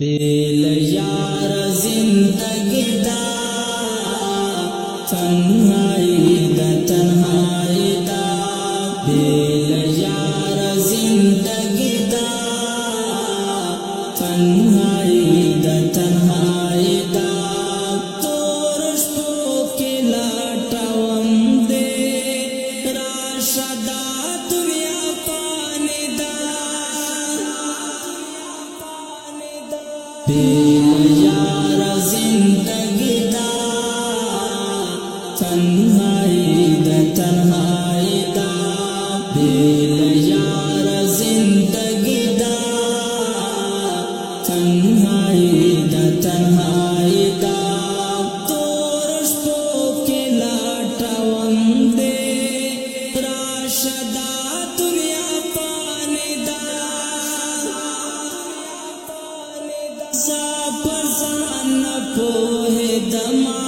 بیل یار زندگی دا تنہائی دا بیل یار زندگی دا تنہائی دا تورشتو کی لاٹاوم دے راشدہ دنیا پانی دا بیل یار زندگی دا تنہائی دا بیل یار زندگی دا تنہائی دا تورشتو کی لاٹاوم دے راشدہ دنیا پانی دا زان پوہے دما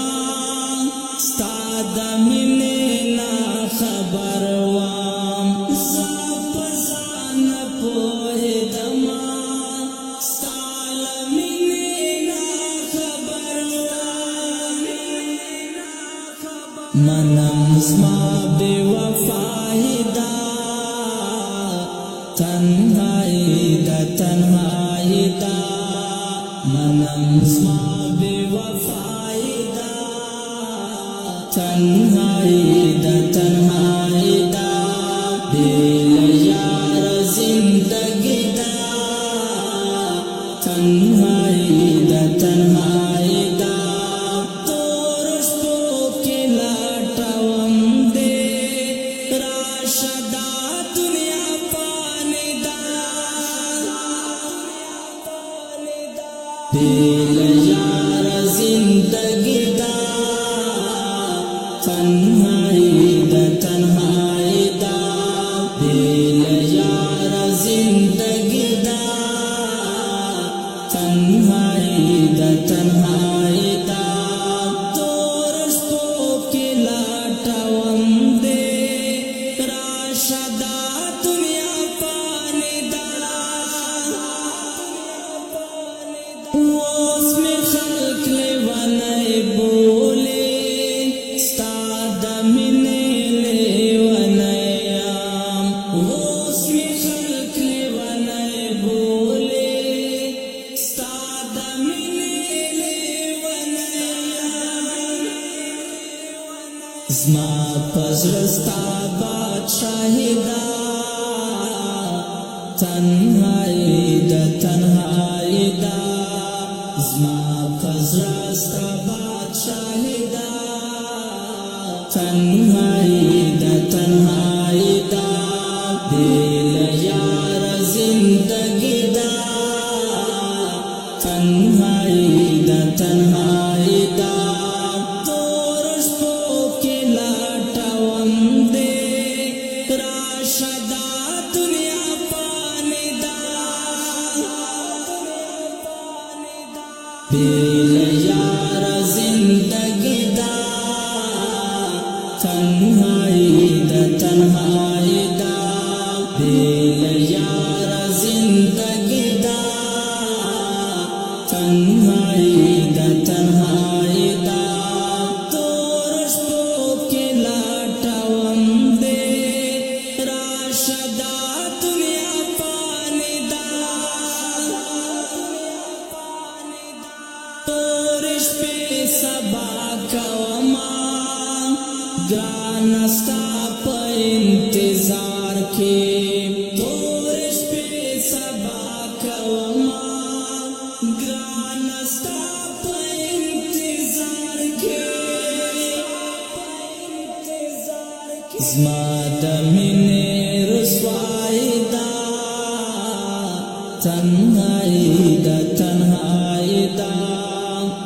ستاد منے نا خبر وام زان پوہے دما ستاد منے نا خبر وام منم زما بے وفائی دا تنہائی دا منم زما بے وفائی دا تنہائی دا بیل یار زندگی دا تنہائی دا تورشتو کی لاٹاوم دے راشدہ دنیا پانی دا بیل یار زندگی دا تنہائی دا بیل یار زندگی دا تنہائی دا تورشتو کی لاٹاوم دے راشدہ دنیا پانی دا اوس میں خلق لیوانائی بولے ستاد منے لیوانائی اوس میں خلق لیوانائی بولے ستاد منے لیوانائی زما پزرستا بادشاہی دا تنہائی دا زما پزرستا بادشاہی دا تنہائی دا بیل یار زندگی دا تنہائی دا تورشتو کی لاٹاوم دے راشدہ دنیا پانی دا بیل یار زندگی دا تنہائی دا بیل یار زندگی دا تنہائی دا تورشتو کی لاٹاوم دے راشدہ دنیا پانی دا تورش پہ سبا کوما گرانستا پا انتظار کے تورش پہ سبا کوما گرانستا پا انتظار کے زما دمنے رسوائی دا تنہائی دا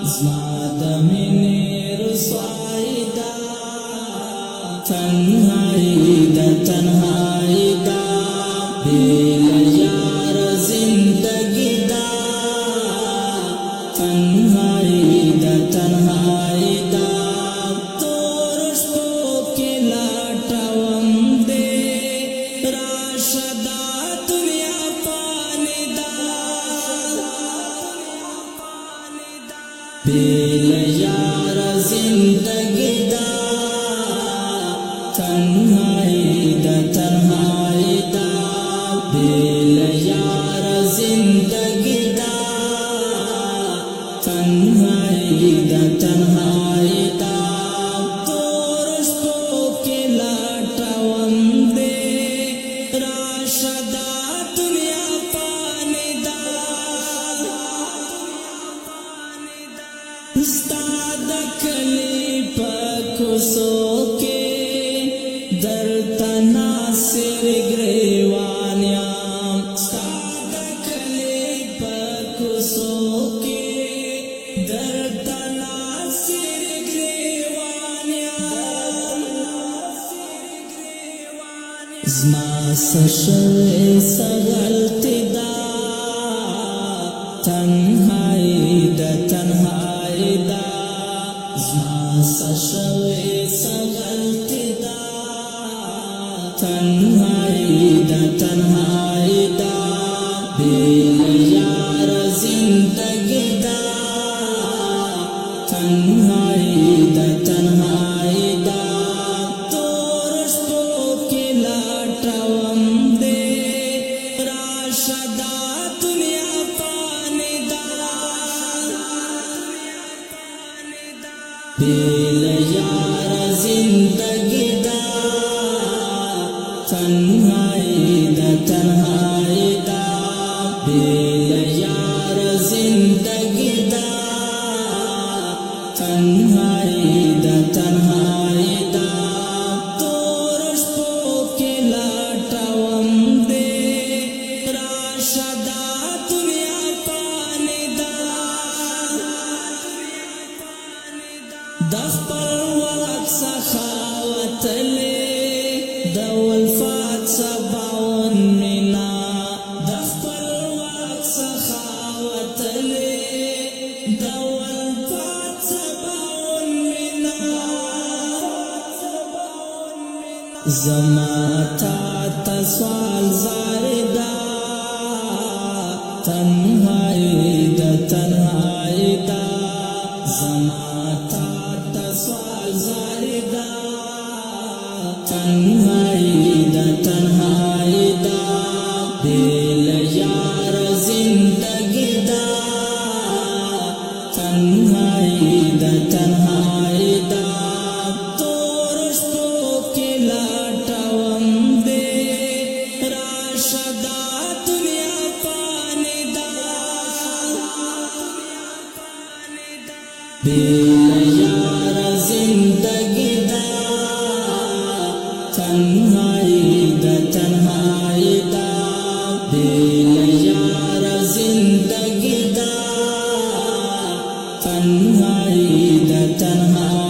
زما دمنے رسوائی دا تنہائی دا بیل یار زندگی دا تنہائی دا تورشتو کی لاٹاوم دے راشدہ دنیا پانی دا بیل یار زندگی دا تنہائی دا تنہائی دا بیل یار زندگی دا تنہائی دا تنہائی دا تورشتو کی لاٹاوم دے راشدہ دنیا پانی دا استاد کلی پکوسو کے درتا ناصر گریوانیام استاد کلی پکوسو کے درتا ناصر گریوانیام زما سشوی سغلتی دا تنہائی دا تنہائی دا زما سشوی سغلتی دا تنہائی دا تنہائی دا بیل یار زندگی دا تنہائی دا تنہائی دا تورشتو کی لاٹاوم دے راشدہ دنیا پانی دا بیل یار زندگی دا تنہائی دا تنہائی دا بیل یار زندگی دا تنہائی دا تنہائی دا تورشتو کی لاٹاوم دے راشدہ دنیا پانی دا دخپل وقت سخاوت لے دولفات سباون منا دخپل وقت سخاوت لے دولفات سباون منا زماتا تسوال زاردا تنہائی دا تنہائی دا زماتا تسوال زاردا تنہائی دا تنہائی دا بیل یار زندگی دا تنہائی دا تنہائی دا تورشتو کی لاٹاوم دے راشدہ دنیا پانی دا بیل یار زندگی دا تنہائی دا تنہائی دا بیل یار زندگی دا تنہائی دا تنہائی